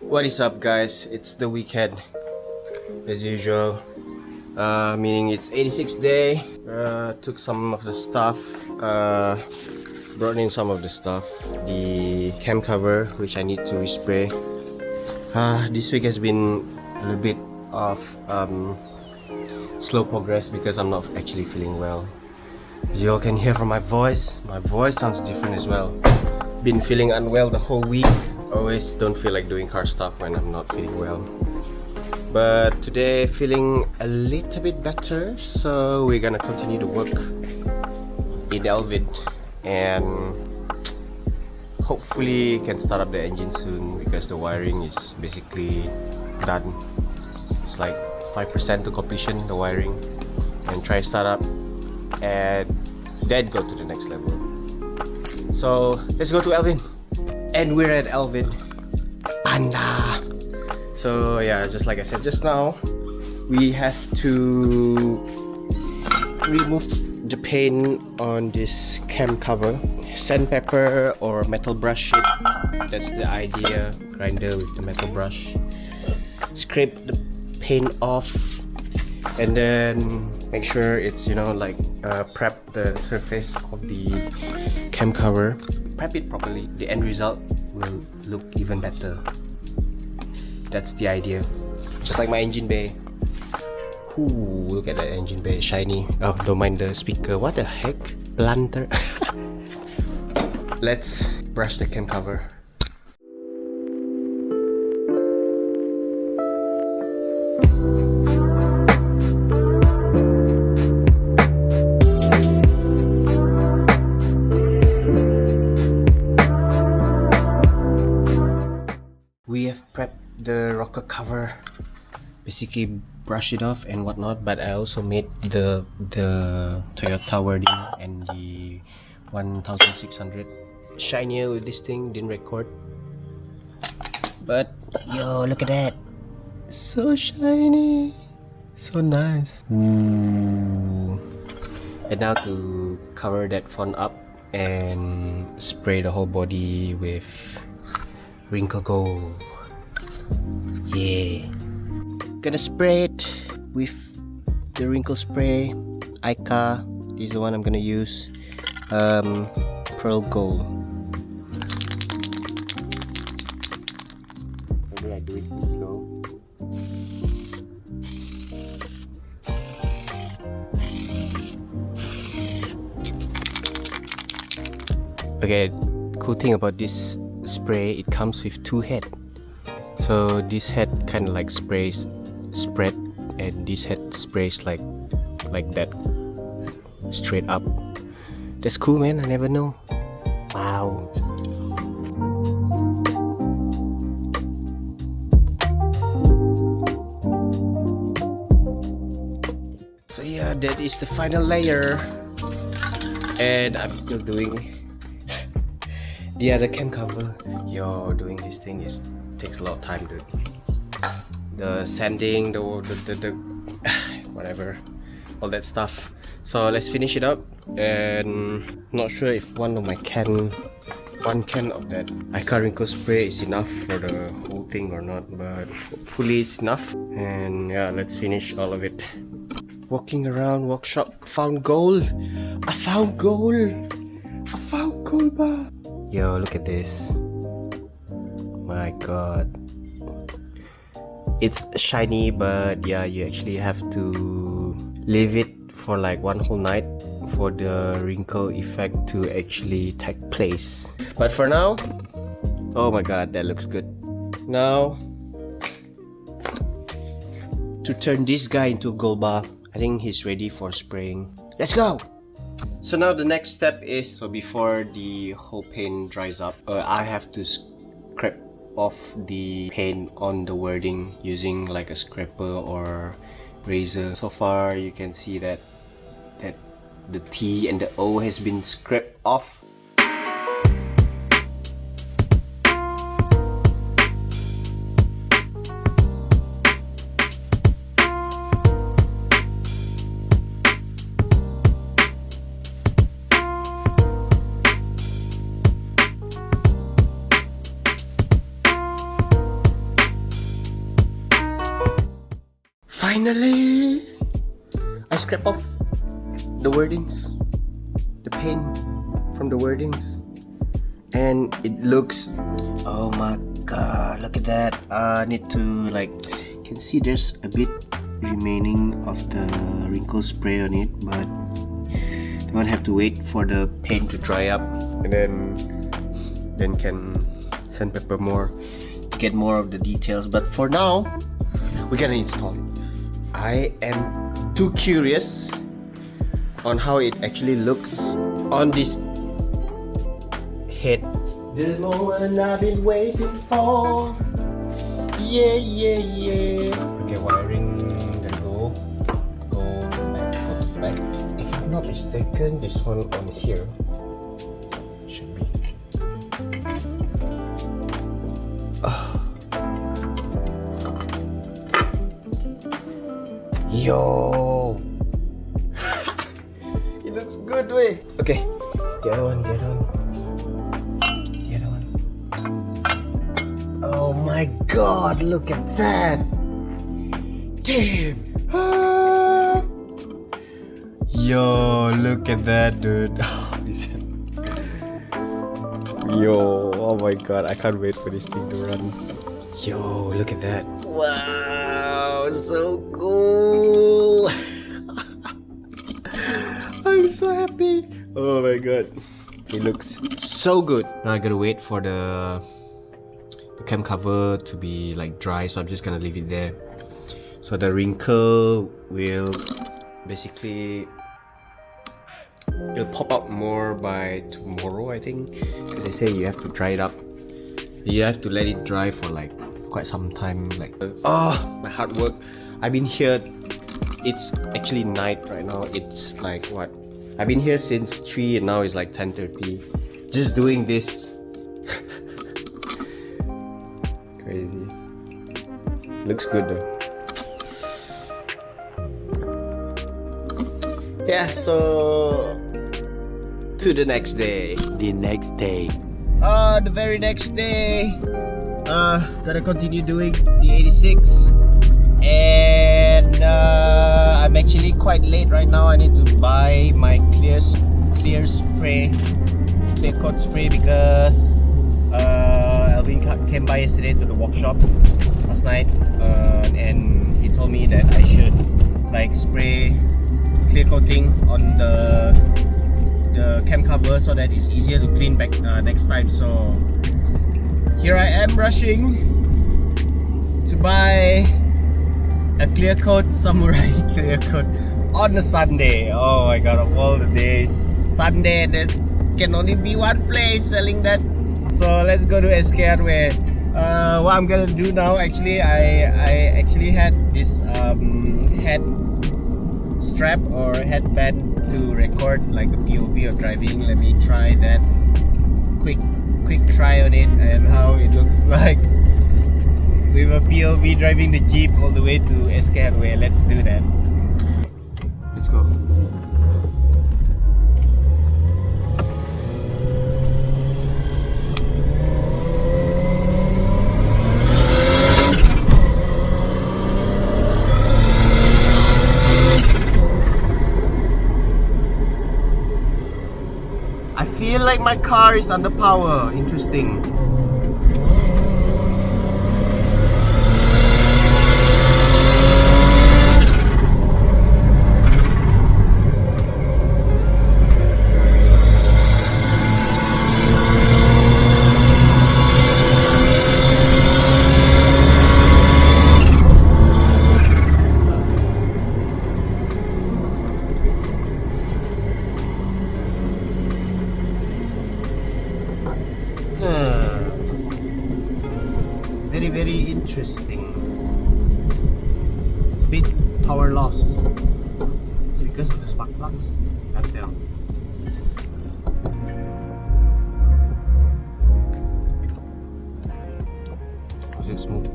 What is up, guys? It's the weekend as usual, meaning it's 86 day. Took some of the stuff, brought in some of the stuff, the cam cover which I need to respray. This week has been a little bit of slow progress because I'm not actually feeling well. As you all can hear from my voice sounds different as well. Been feeling unwell the whole week. Always don't feel like doing car stuff when I'm not feeling well. But today feeling a little bit better, so we're gonna continue to work in Elvid and hopefully can start up the engine soon because the wiring is basically done. It's like 5% to completion, the wiring, and try start up and then go to the next level. So let's go to Elvin. And we're at Elvin Panda. So yeah, just like I said just now, we have to remove the paint on this cam cover. Sandpaper or metal brush it. That's the idea. Grinder with the metal brush. Scrape the paint off and then make sure it's, like prep the surface of the cam cover. Prep it properly, the end result will look even better. That's the idea. Just like my engine bay. Ooh, look at that engine bay, shiny. Oh, don't mind the speaker. What the heck? Blunter. Let's brush the cam cover. We have prepped the rocker cover, basically brush it off and whatnot, but I also made the Toyota wording and the 1600 shinier with this thing. Didn't record, but yo, look at that, so shiny, so nice. Ooh. And now to cover that font up and spray the whole body with wrinkle gold. Yeah, gonna spray it with the wrinkle spray Ica. This is the one I'm gonna use. Pearl gold. Maybe I do it slow. Okay, cool thing about this spray, it comes with two heads. So this head kind of like sprays spread, and this head sprays like that, straight up. That's cool, man. I never know. Wow. So yeah, that is the final layer, and I'm still doing the other cam cover. Yo, doing this thing takes a lot of time, dude. The sanding, the whatever, all that stuff. So let's finish it up. And not sure if one can of that Ica wrinkle spray is enough for the whole thing or not, but hopefully it's enough. And yeah, let's finish all of it. Walking around workshop, found gold. I found gold, ba. Yo, look at this. My god, it's shiny, but yeah, you actually have to leave it for like one whole night for the wrinkle effect to actually take place. But for now, oh my god, that looks good. Now to turn this guy into a gold bar. I think he's ready for spraying. Let's go. So now the next step is, so before the whole paint dries up, I have to scrape off the paint on the wording using like a scraper or razor. So far you can see that the T and the O has been scraped off. Finally, I scrap off the wordings, the pen from the wordings, and it looks, oh my god, look at that. I need to, like, you can see there's a bit remaining of the wrinkle spray on it, but you won't have to wait for the paint to dry up, and then can sandpaper more to get more of the details. But for now, we're gonna install it. I am too curious on how it actually looks on this head. The moment I've been waiting for. Yeah, yeah, yeah. Okay, wiring the go back, go to back. If I'm not mistaken, this one on here should be. Yo, it looks good, way. Okay, get on. Oh my god, look at that! Damn! Yo, look at that, dude. Yo, oh my god, I can't wait for this thing to run. Yo, look at that. Wow, so cool! I'm so happy. Oh my god, it looks so good. Now I gotta wait for the cam cover to be like dry, so I'm just gonna leave it there. So the wrinkle will basically, it'll pop up more by tomorrow, I think, because they say you have to dry it up. You have to let it dry for like quite some time. Like, my hard work. I've been here. It's actually night right now. It's like what? I've been here since 3 and now it's like 10:30. Just doing this. Crazy. Looks good though. Yeah, so to the next day. The very next day, gotta continue doing the 86, and I'm actually quite late right now. I need to buy my clear coat spray because Alvin came by yesterday to the workshop last night, and he told me that I should like spray clear coating on the cam cover so that it's easier to clean back next time. So here I am rushing to buy a clear coat, samurai clear coat on a Sunday. Oh my god, of all the days, Sunday, there can only be one place selling that. So let's go to SK Hardware. What I'm gonna do now, actually, I actually had this head strap or headband to record like a POV of driving. Let me try that. Quick try on it and how it looks like with a POV driving the Jeep all the way to SK Hardware. Let's do that. Let's go. I feel like my car is under power. Interesting. Very interesting. Bit power loss. Is it because of the spark plugs? Can't tell. Was it smooth?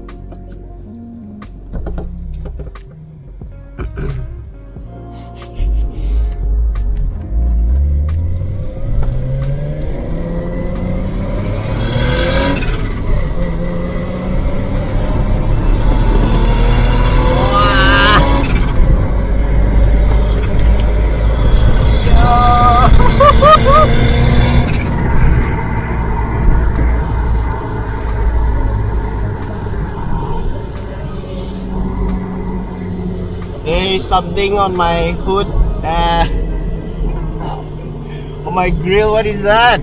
Wow. there is something on my hood. On my grill, what is that?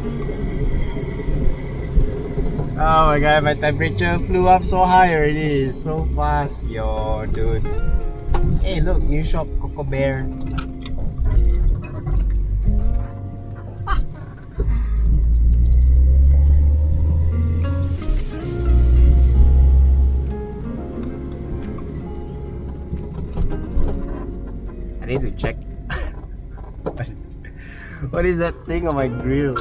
Oh my god, my temperature flew up so high already, so fast. Yo, dude. Hey, look, new shop, Coco Bear. I need to check. What is that thing on my grill?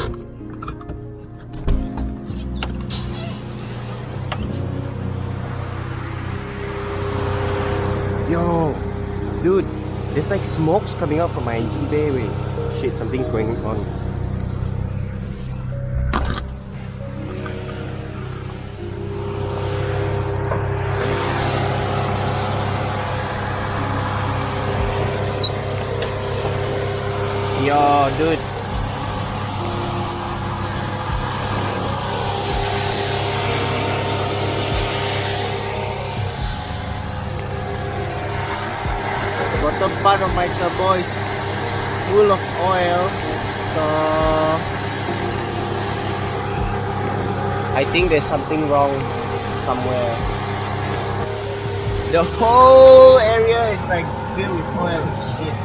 Yo, dude, there's like smokes coming out from my engine bay. Wait, shit, something's going on. Yo, dude. Bottom part of my turbo is full of oil, so I think there's something wrong somewhere. The whole area is like filled with oil. Shit.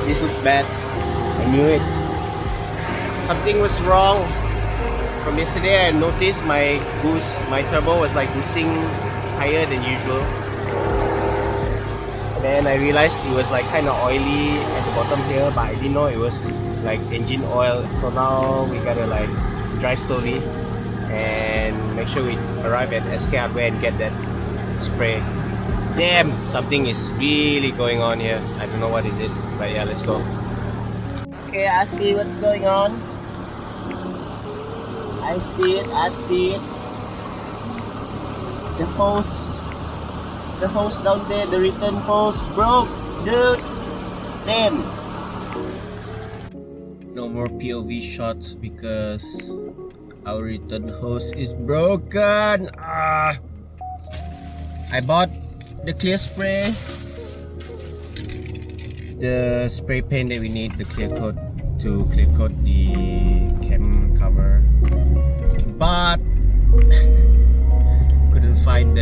This looks bad. I knew it. Something was wrong. From yesterday I noticed my turbo was like boosting higher than usual. Then I realized it was like kind of oily at the bottom here, but I didn't know it was like engine oil. So now we gotta like drive slowly and make sure we arrive at SK Hardware and get that spray. Damn, something is really going on here. I don't know what is it, but yeah, let's go. Okay, I see what's going on. I see it. The hose down there, the return hose broke, dude. Damn. No more POV shots because our return hose is broken. I bought the clear spray, the spray paint that we need, the clear coat to clear coat the cam cover, but couldn't find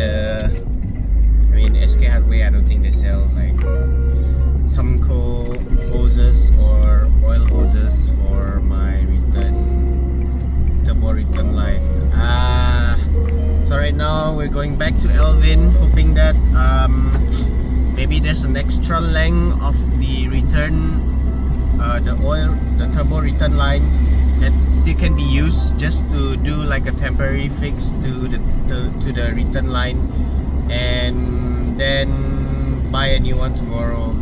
SK Hardware. I don't think they sell like Sumco hoses or oil hoses for my turbo return line. So right now we're going back to Elvin, hoping that maybe there's an extra length of the return, the turbo return line that still can be used just to do like a temporary fix to the return line, and then buy a new one tomorrow.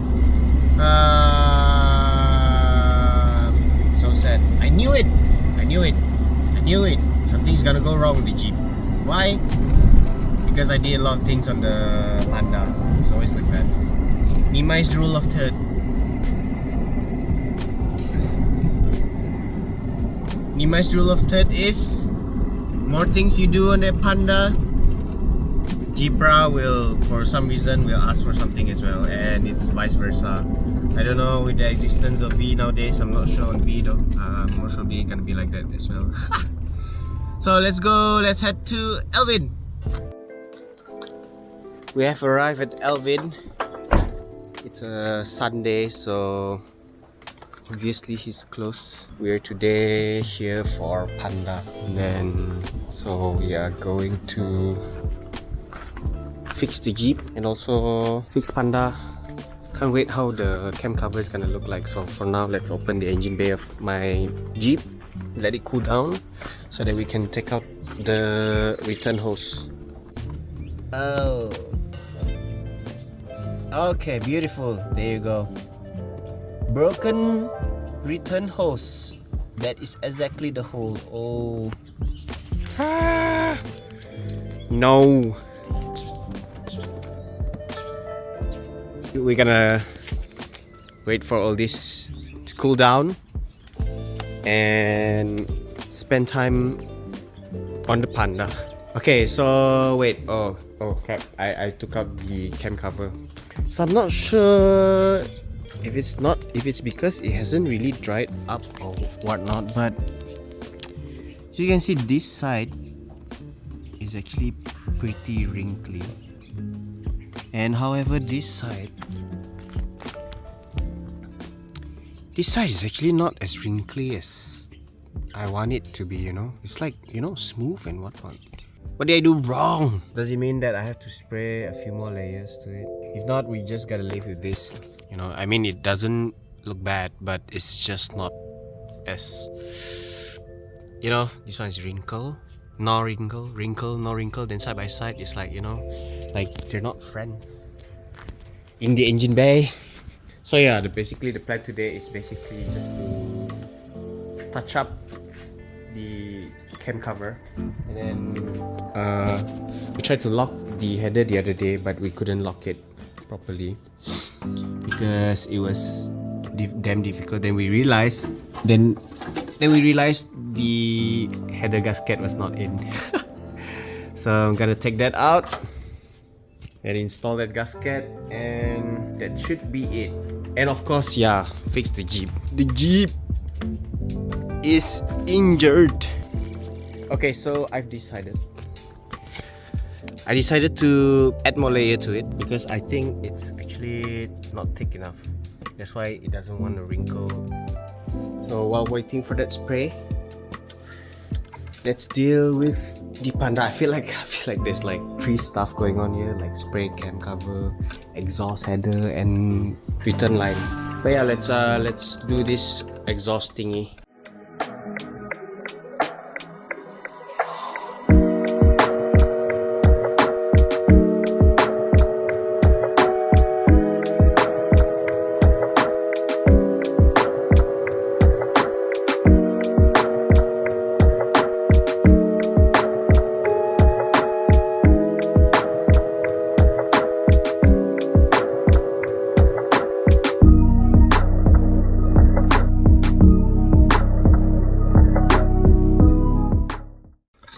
So sad. I knew it. Something's gonna go wrong with the Jeep. Why? Because I did a lot of things on the Panda. It's always like that. Minimize rule of third. Minimize rule of third is more things you do on the Panda, Jeepra will, for some reason, will ask for something as well, and it's vice versa. I don't know with the existence of V nowadays. I'm not sure on V though. Most probably gonna be like that as well. So let's go. Let's head to Elvin. We have arrived at Elvin. It's a Sunday, so obviously he's closed. We're today here for Panda, and then so we are going to fix the Jeep and also fix Panda. Can't wait how the cam cover is gonna look like. So for now, let's open the engine bay of my Jeep, let it cool down so that we can take out the return hose. Oh, okay, beautiful. There you go. Broken return hose. That is exactly the hole. Oh, no. We're gonna wait for all this to cool down and spend time on the Panda. Okay, so wait. Oh crap! I took out the cam cover. So I'm not sure if it's because it hasn't really dried up or whatnot. But you can see this side is actually pretty wrinkly, and however this side is actually not as wrinkly as I want it to be. It's like smooth and whatnot. What did I do wrong? Does it mean that I have to spray a few more layers to it? If not, we just gotta live with this. I mean, it doesn't look bad, but it's just not as... this one is wrinkle, no wrinkle, wrinkle, no wrinkle. Then side by side, it's like, like they're not friends in the engine bay. So yeah, basically the plan today is basically just to touch up the cam cover, and then we tried to lock the header the other day, but we couldn't lock it properly because it was damn difficult. Then we realized the header gasket was not in. So I'm gonna take that out and install that gasket, and that should be it. And of course, yeah, fix the Jeep. The Jeep is injured. Okay, so I decided to add more layer to it because I think it's actually not thick enough. That's why it doesn't want to wrinkle. So while waiting for that spray, let's deal with the Panda. I feel like there's like 3 stuff going on here, like spray, cam cover, exhaust header, and return line. But yeah, let's do this exhaust thingy.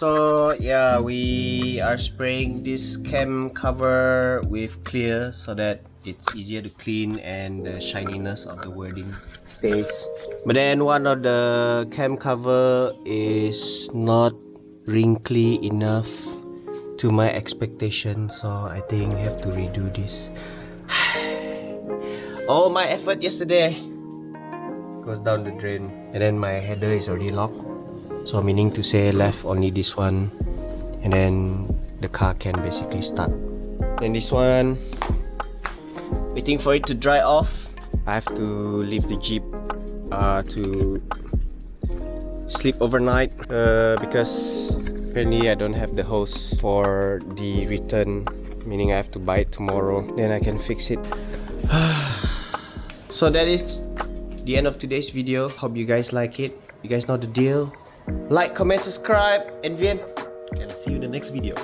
So yeah, we are spraying this cam cover with clear so that it's easier to clean and the shininess of the wording stays. But then one of the cam cover is not wrinkly enough to my expectation, so I think I have to redo this. All my effort yesterday goes down the drain, and then my header is already locked. So meaning to say left only this one, and then the car can basically start. Then this one, waiting for it to dry off. I have to leave the Jeep to sleep overnight because apparently I don't have the hose for the return, meaning I have to buy it tomorrow, then I can fix it. So that is the end of today's video. Hope you guys like it. You guys know the deal. Like, comment, subscribe, and Vien. And I'll see you in the next video.